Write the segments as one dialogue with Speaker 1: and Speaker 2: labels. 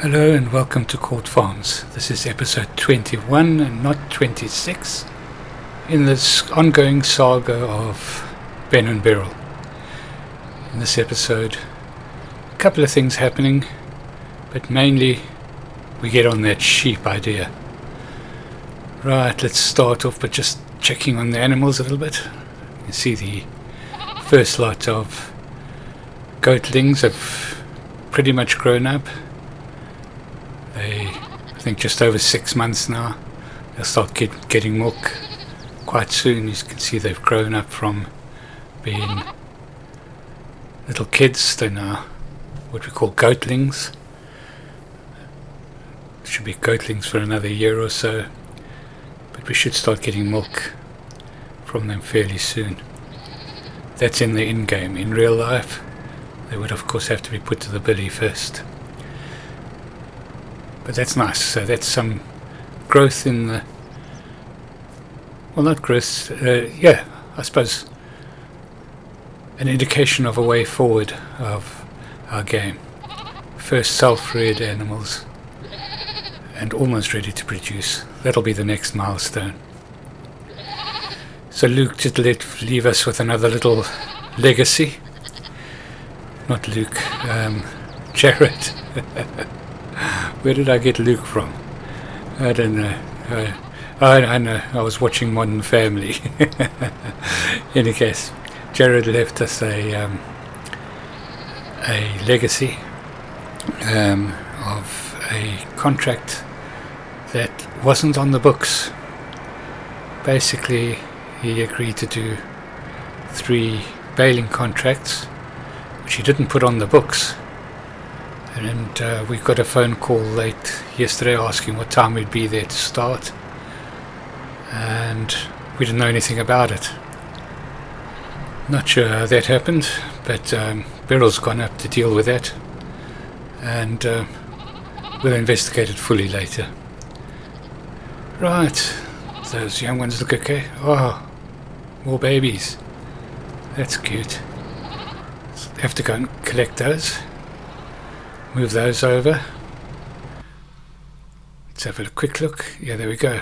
Speaker 1: Hello and welcome to Court Farms. This is episode 21 and not 26 in this ongoing saga of Ben and Beryl. In this episode, a couple of things happening, but mainly we get on that sheep idea. Right, let's start off by just checking on the animals a little bit. You can see the first lot of goatlings have pretty much grown up. I think just over 6 months now. They'll start getting milk quite soon. You can see they've grown up from being little kids. They're now what we call goatlings. Should be goatlings for another year or so, but we should start getting milk from them fairly soon. That's in the in-game. In real life, they would of course have to be put to the billy first. But that's nice. So that's some growth in the... Well, not growth. I suppose an indication of a way forward of our game. First self-reared animals and almost ready to produce. That'll be the next milestone. So Luke just leave us with another little legacy. Not Luke, Jared. Where did I get Luke from? I don't know. I know. I was watching Modern Family. In any case, Jared left us a legacy of a contract that wasn't on the books. Basically, he agreed to do 3 baling contracts, which he didn't put on the books. And we got a phone call late yesterday asking what time we'd be there to start, and we didn't know anything about it. Not sure how that happened, but Beryl's gone up to deal with that, and we'll investigate it fully later. Right, those young ones look okay. Oh, more babies. That's cute. Have to go and collect those. Move those over. Let's have a quick look. Yeah, there we go.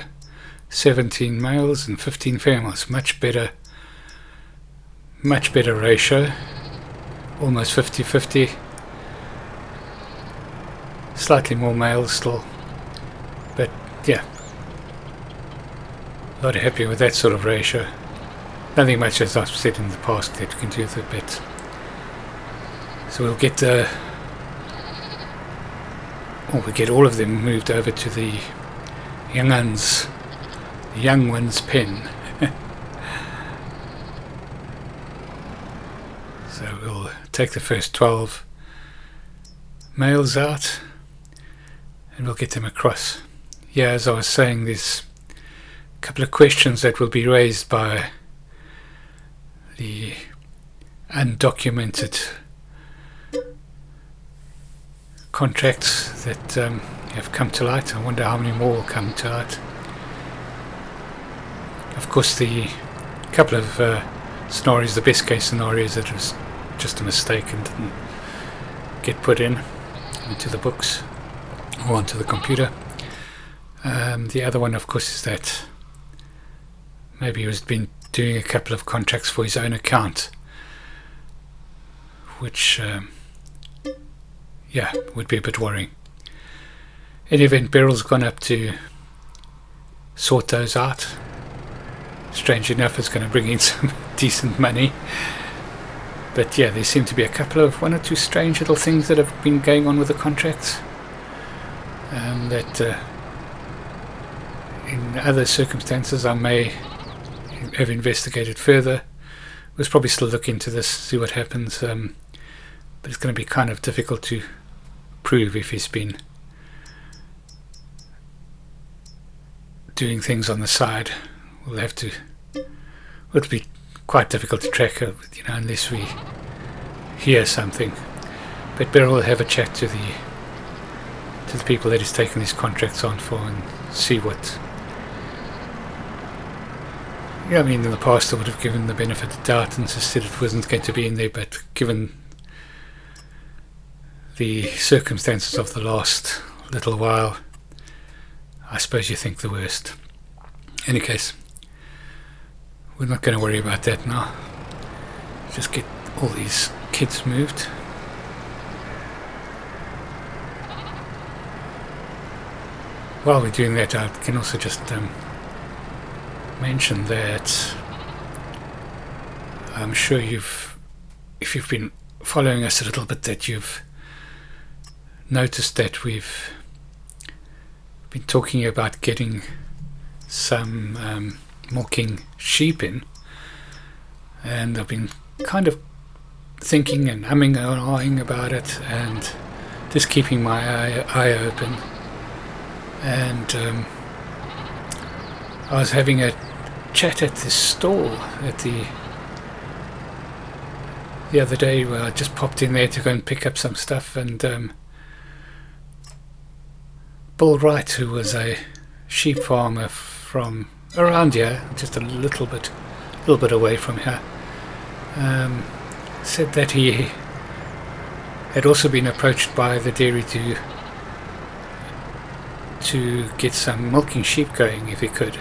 Speaker 1: 17 males and 15 females. Much better ratio. Almost 50-50. Slightly more males still. But yeah, a lot happier with that sort of ratio. Nothing much, as I've said in the past, that we can do with a bit. So we'll get we get all of them moved over to the young one's pen. So we'll take the first 12 males out and we'll get them across. Yeah, as I was saying, there's a couple of questions that will be raised by the undocumented contracts that have come to light. I wonder how many more will come to light. Of course, the couple of scenarios, the best case scenario is that it was just a mistake and didn't get put into the books or onto the computer. The other one, of course, is that maybe he was been doing a couple of contracts for his own account, which would be a bit worrying. In any event, Beryl's gone up to sort those out. Strange enough, it's going to bring in some decent money. But yeah, there seem to be one or two strange little things that have been going on with the contracts. That in other circumstances I may have investigated further. We'll probably still look into this, see what happens. But it's going to be kind of difficult to prove if he's been doing things on the side. It'll be quite difficult to track, unless we hear something. But Beryl will have a chat to the people that he's taken these contracts on for and see what. Yeah, I mean, in the past I would have given the benefit of the doubt and insisted it wasn't going to be in there, but given the circumstances of the last little while, I suppose you think the worst. In any case, we're not going to worry about that now. Just get all these kids moved. While we're doing that, I can also just mention that I'm sure if you've been following us a little bit, that you've noticed that we've been talking about getting some milking sheep in, and I've been kind of thinking and umming and ahhing about it, and just keeping my eye open. And I was having a chat at this stall at the other day, where I just popped in there to go and pick up some stuff, and Bill Wright, who was a sheep farmer from around here, just a little bit away from here, said that he had also been approached by the dairy to get some milking sheep going if he could,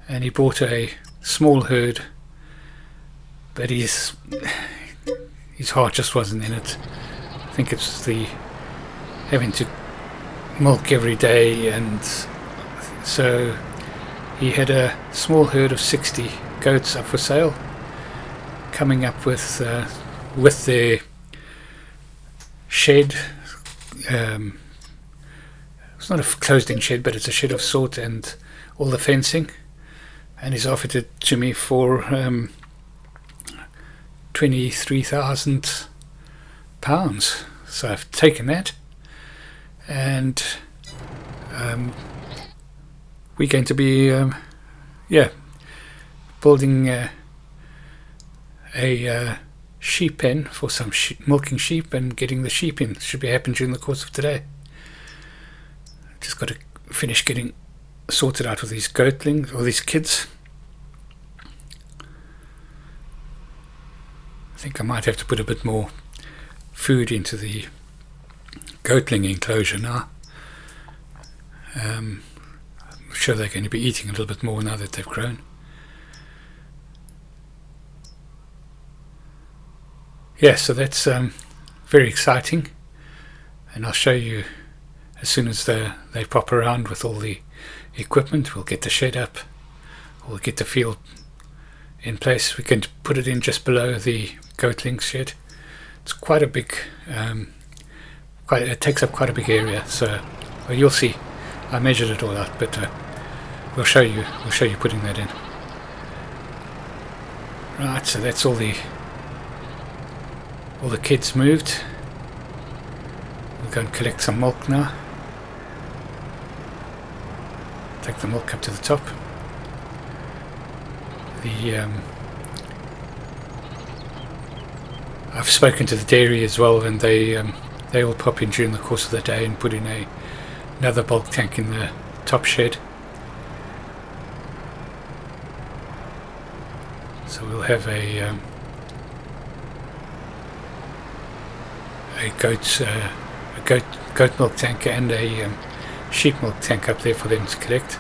Speaker 1: and he bought a small herd, but his heart just wasn't in it. I think it's the having to milk every day, and so he had a small herd of 60 goats up for sale, coming up with their shed. It's not a closed-in shed, but it's a shed of sort, and all the fencing. And he's offered it to me for £23,000. So I've taken that, and we're going to be building a sheep pen for some milking sheep, and getting the sheep in. Should be happening during the course of today. Just got to finish getting sorted out with these goatlings, or these kids. I think I might have to put a bit more food into the goatling enclosure now. I'm sure they're going to be eating a little bit more now that they've grown. Yeah, so that's very exciting, and I'll show you as soon as they pop around with all the equipment. We'll get the shed up, we'll get the field in place. We can put it in just below the goatling shed. It's quite a big, it takes up quite a big area. So you'll see. I measured it all out, but we'll show you putting that in. Right, so that's all the kids moved. We'll go and collect some milk now. Take the milk up to the top. I've spoken to the dairy as well, and they will pop in during the course of the day and put in another bulk tank in the top shed. So we'll have a goat milk tank and a sheep milk tank up there for them to collect.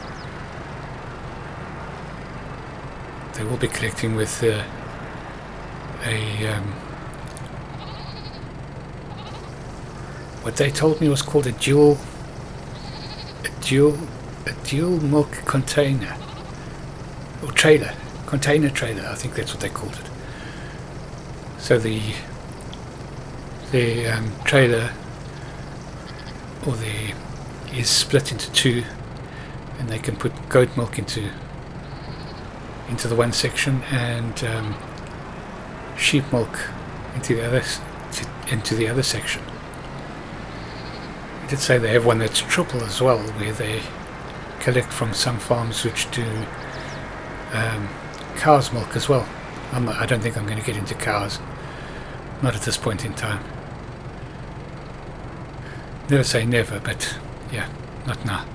Speaker 1: They will be collecting with what they told me was called a dual milk container or container trailer. I think that's what they called it. So the trailer is split into two, and they can put goat milk into the one section, and sheep milk into the other section. I did say they have one that's triple as well, where they collect from some farms which do cow's milk as well. I don't think I'm going to get into cows, not at this point in time. Never say never, but yeah, not now.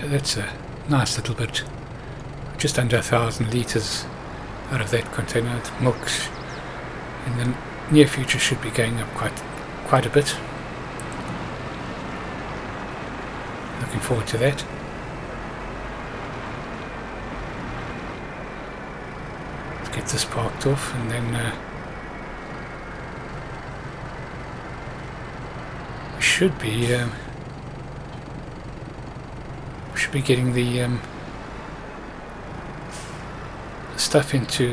Speaker 1: That's a nice little bit, just under 1,000 litres out of that container. Milk in the near future should be going up quite a bit. Looking forward to that. Let's get this parked off, and then we should be getting the stuff into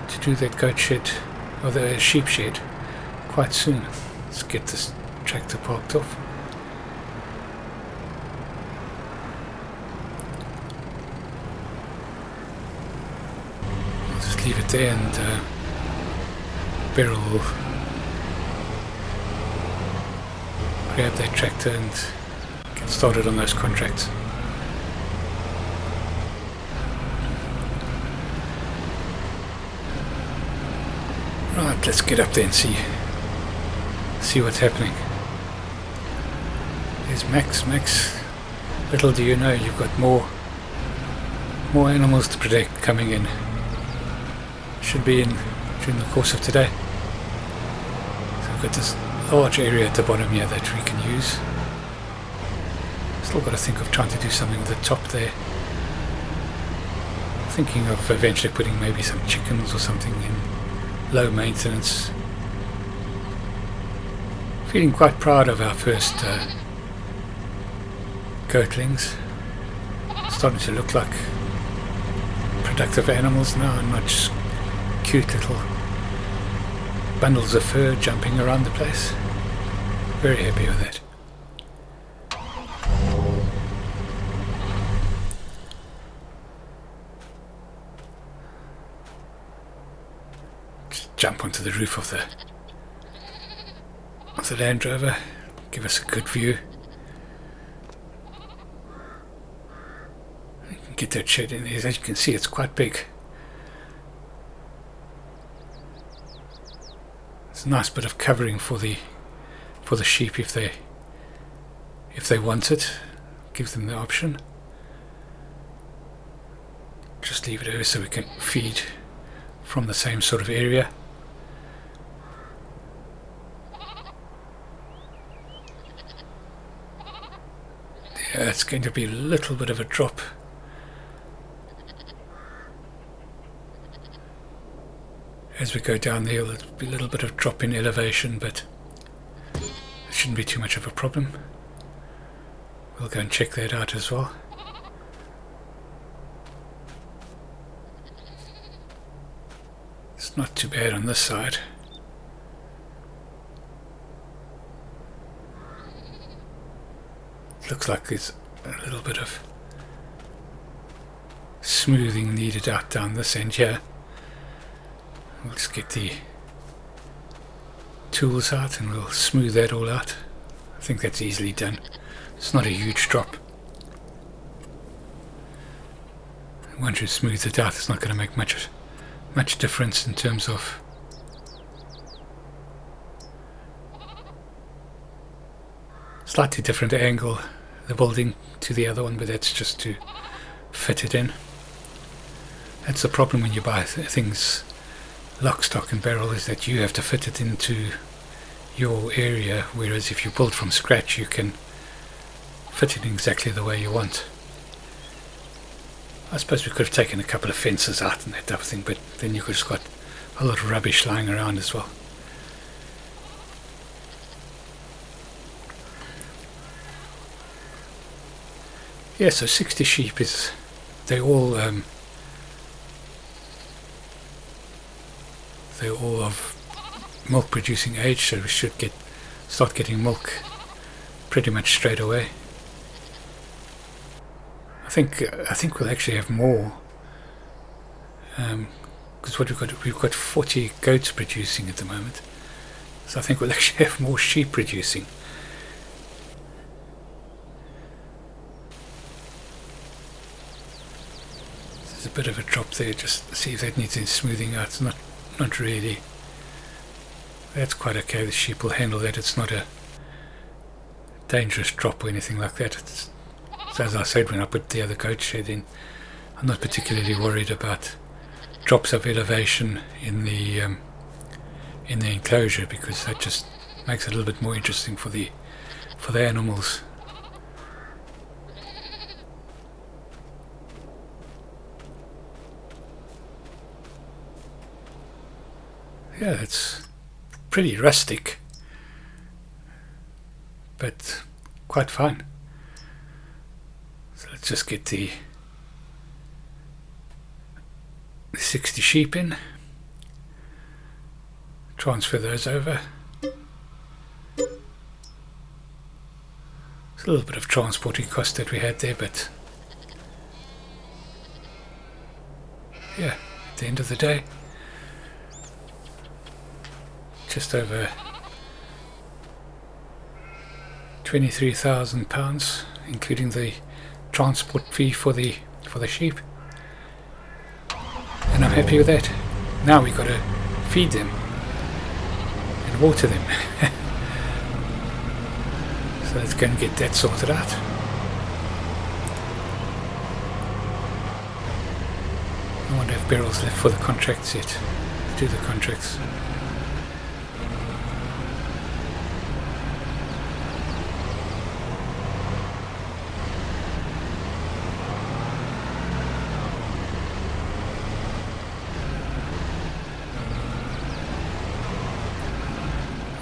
Speaker 1: to do that goat shed or the sheep shed quite soon. Let's get this tractor parked off. I'll just leave it there, and Beryl will grab that tractor and get started on those contracts. Right, let's get up there and see what's happening. There's Max. Little do you know, you've got more animals to protect coming in. Should be in during the course of today. So we've got this large area at the bottom here that we can use. Still got to think of trying to do something with the top there. Thinking of eventually putting maybe some chickens or something in low maintenance. Feeling quite proud of our first goatlings. Starting to look like productive animals now, and not just cute little bundles of fur jumping around the place. Very happy with that. Just jump onto the roof of the Land Rover, give us a good view. You can get that shed in there. As you can see, it's quite big. It's a nice bit of covering for the sheep if they want it. Give them the option. Just leave it over so we can feed from the same sort of area. Yeah, it's going to be a little bit of a drop. As we go down the hill, there'll be a little bit of drop in elevation, but it shouldn't be too much of a problem. We'll go and check that out as well. It's not too bad on this side. Looks like there's a little bit of smoothing needed out down this end here. We'll just get the tools out and we'll smooth that all out. I think that's easily done. It's not a huge drop. Once you smooth it out, it's not going to make much difference in terms of slightly different angle, the building to the other one, but that's just to fit it in. That's the problem when you buy things lock, stock and barrel, is that you have to fit it into your area, whereas if you build from scratch you can fit it exactly the way you want. I suppose we could have taken a couple of fences out and that type of thing, but then you could have got a lot of rubbish lying around as well. Yeah, so 60 sheep is, they're all of milk producing age, so we should start getting milk pretty much straight away. I think we'll actually have more, because we've got 40 goats producing at the moment, so I think we'll actually have more sheep producing. There's a bit of a drop there, just see if that needs any smoothing out. It's not really. That's quite okay, the sheep will handle that. It's not a dangerous drop or anything like that. So as I said when I put the other goat shed in, I'm not particularly worried about drops of elevation in the enclosure, because that just makes it a little bit more interesting for the animals. Yeah, it's pretty rustic, but quite fun. So let's just get the 60 sheep in, transfer those over. It's a little bit of transporting cost that we had there, but yeah, at the end of the day, just over £23,000, including the transport fee for the sheep, and I'm happy with that. Now we've got to feed them and water them. So let's go and get that sorted out. I wonder if Beryl's left for the contracts yet, to do the contracts.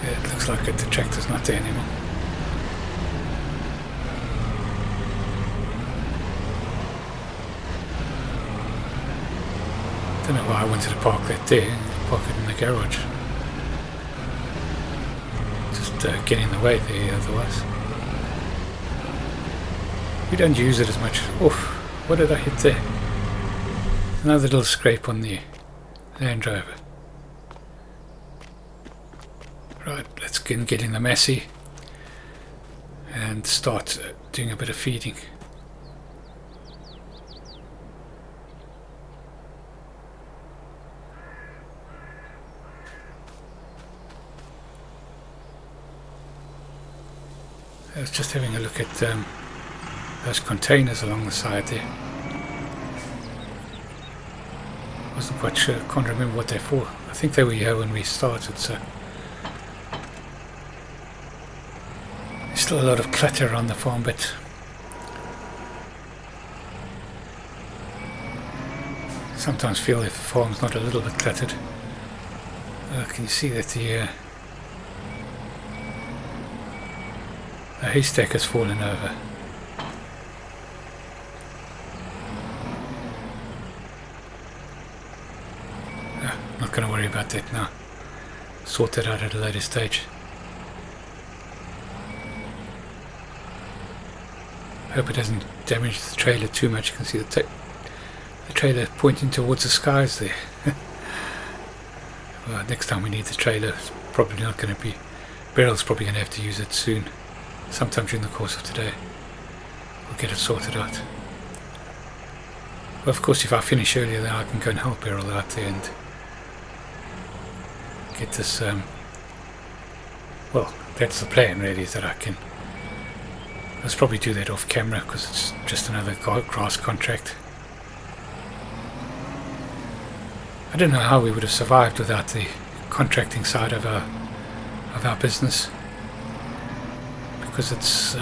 Speaker 1: Yeah, it looks like the tractor's not there anymore. I don't know why I wanted to park that there, park it in the garage. Just get in the way there otherwise. We don't use it as much. Oof, what did I hit there? Another little scrape on the Land Rover. Right, let's get in the Massey and start doing a bit of feeding. I was just having a look at those containers along the side there. Wasn't quite sure, can't remember what they're for. I think they were here when we started, so there's still a lot of clutter around the farm, but sometimes feel if the farm's not a little bit cluttered. Can you see that the haystack has fallen over? Not going to worry about that now. Sort that out at a later stage. Hope it doesn't damage the trailer too much. You can see the trailer pointing towards the skies there. Well, next time we need the trailer, it's probably not going to be. Beryl's probably going to have to use it soon. Sometime during the course of today. We'll get it sorted out. Well, of course, if I finish earlier, then I can go and help Beryl out there and get this. Well, that's the plan, really, is that I can. Let's probably do that off camera because it's just another grass contract. I don't know how we would have survived without the contracting side of our business. Because it's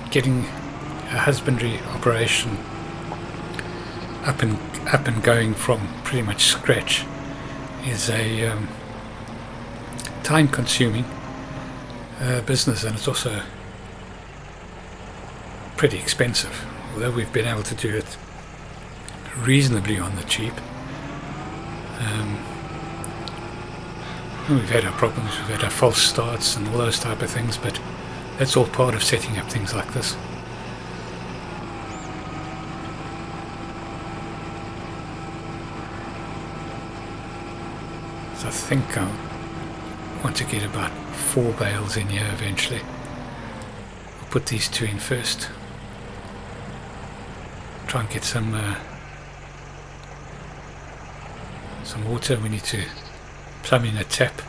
Speaker 1: getting a husbandry operation up and going from pretty much scratch is a time-consuming business, and it's also pretty expensive. Although we've been able to do it reasonably on the cheap, we've had our problems, we've had our false starts and all those type of things, but that's all part of setting up things like this. So I think I want to get about 4 bales in here eventually. We'll put these 2 in first. Try and get some water. We need to plumb in a tap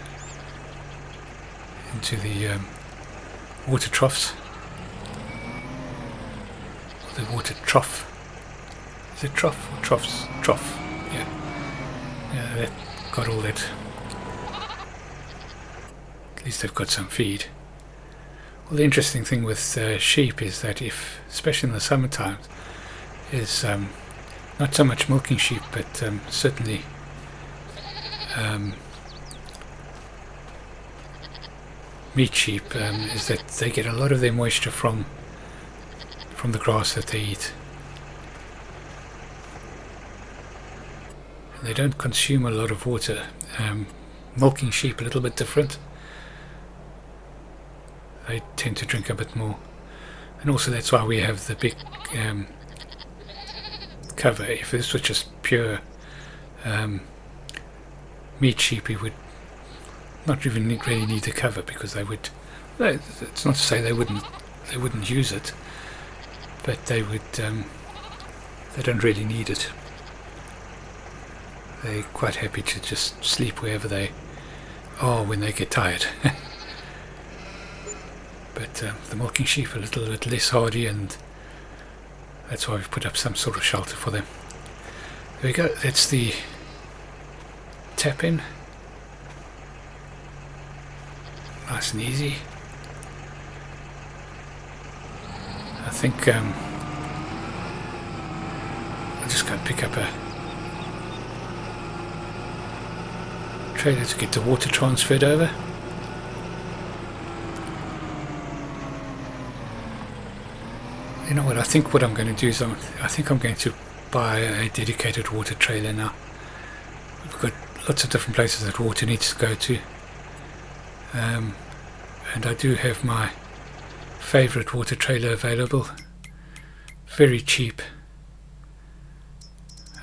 Speaker 1: into the water troughs. the water trough. Is it trough or troughs? Trough. Yeah. Yeah, that got all that. At least they've got some feed. Well, the interesting thing with sheep is that if, especially in the summertime, is not so much milking sheep, but certainly meat sheep, is that they get a lot of their moisture from the grass that they eat. And they don't consume a lot of water. Milking sheep a little bit different. They tend to drink a bit more, and also that's why we have the big cover. If this was just pure meat sheep, we would not even really need the cover, because they would. It's not to say they wouldn't use it, but they would. They don't really need it. They're quite happy to just sleep wherever they are when they get tired. But the milking sheep are a little bit less hardy, and that's why we've put up some sort of shelter for them. There we go, that's the tap in. Nice and easy. I think I'll just go and pick up a trailer to get the water transferred over. You know what, I think what I'm going to do is I think I'm going to buy a dedicated water trailer now. We've got lots of different places that water needs to go to, and I do have my favourite water trailer available, very cheap,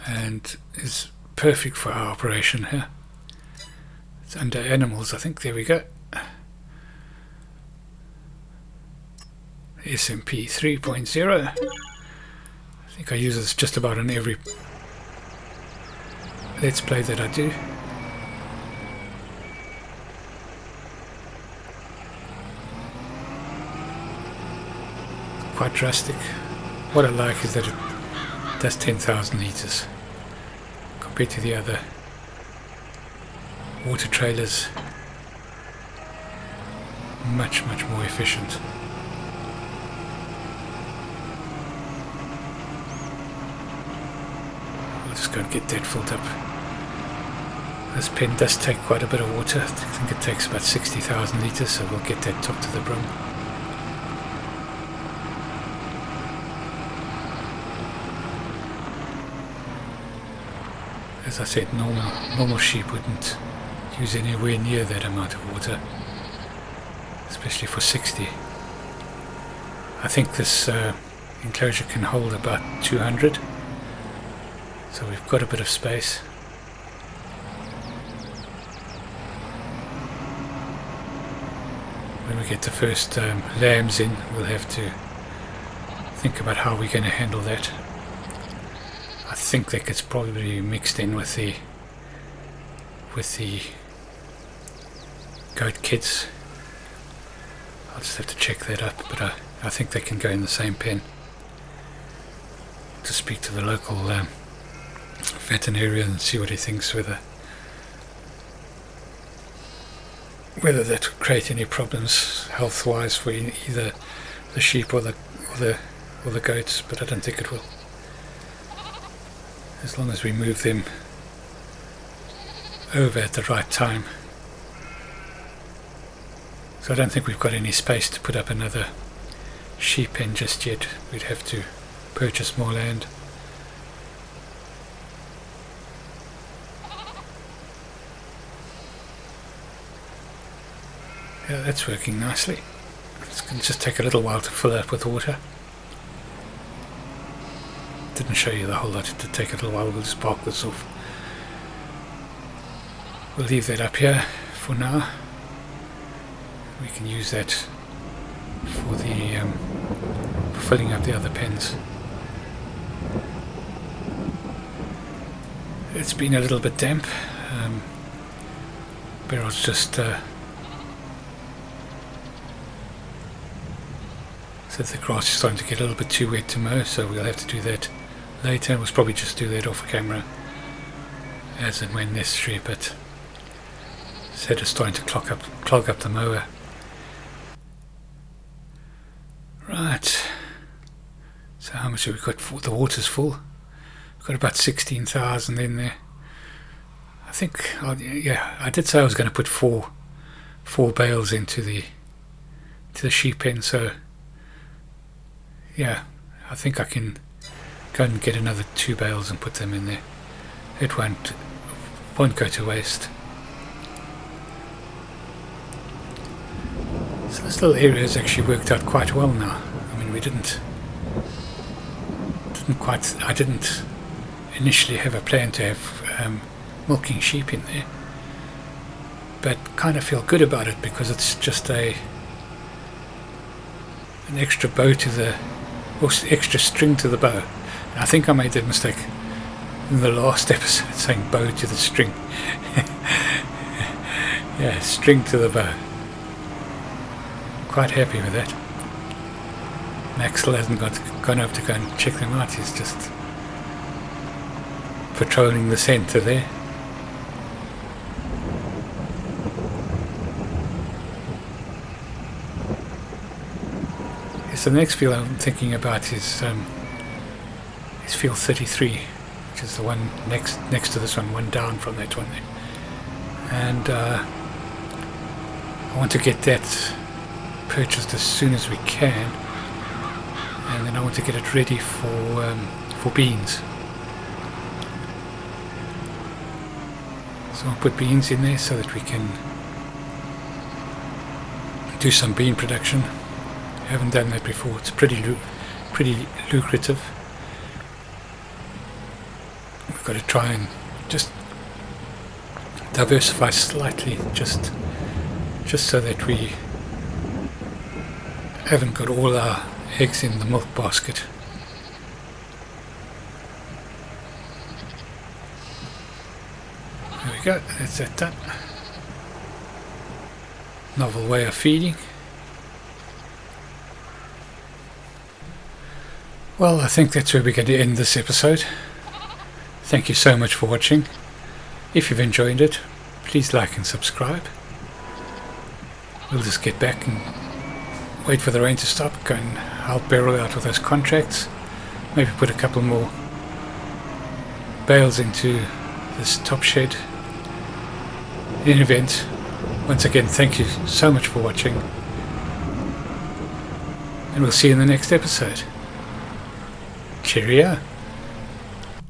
Speaker 1: and is perfect for our operation here. It's under animals, I think. There we go. SMP 3.0. I think I use this just about in every Let's Play that I do. Quite drastic. What I like is that it does 10,000 litres compared to the other water trailers. Much more efficient. I'll just go and get that filled up. This pen does take quite a bit of water. I think it takes about 60,000 litres, so we'll get that top to the brim. As I said, normal sheep wouldn't use anywhere near that amount of water, especially for 60. I think this enclosure can hold about 200, so we've got a bit of space. When we get the first lambs in, we'll have to think about how we're going to handle that. I think that gets probably mixed in with the goat kids. I'll just have to check that up, but I think they can go in the same pen. To speak to the local veterinarian and see what he thinks, whether that would create any problems health-wise for either the sheep or the goats, but I don't think it will. As long as we move them over at the right time. So I don't think we've got any space to put up another sheep pen just yet. We'd have to purchase more land. Yeah, that's working nicely. It's going to just take a little while to fill up with water. Didn't show you the whole lot. To take a little while. We'll just park this off. We'll leave that up here for now. We can use that for the for filling up the other pens. It's been a little bit damp. Beryl's just So the grass is starting to get a little bit too wet to mow, so we'll have to do that later. We'll probably just do that off camera as and when necessary, but instead of starting to clog up the mower. Right, so how much have we got? The water's full. We've got about 16,000 in there. I think, yeah, I did say I was going to put four bales into the sheep pen, so yeah, I think I can go and get another 2 bales and put them in there. It won't go to waste. So this little area has actually worked out quite well now. I mean, I didn't initially have a plan to have milking sheep in there, but kind of feel good about it because it's just an extra bow to the, or extra string to the bow. And I think I made that mistake in the last episode, saying bow to the string. Yeah, string to the bow. Quite happy with that. Maxwell hasn't gone over to go and check them out. He's just patrolling the centre there. So the next field I'm thinking about is field 33, which is the one next to this one down from that one there. And I want to get that purchased as soon as we can, and then I want to get it ready for beans. So I'll put beans in there so that we can do some bean production. I haven't done that before. It's pretty lucrative. We've got to try and just diversify slightly, just so that we haven't got all our eggs in the milk basket. There we go, that's that done. Novel way of feeding. Well, I think that's where we're going to end this episode. Thank you so much for watching. If you've enjoyed it, please like and subscribe. We'll just get back and wait for the rain to stop, go and help Beryl out with those contracts, maybe put a couple more bales into this top shed. In any event, once again, thank you so much for watching, and we'll see you in the next episode. Cheerio.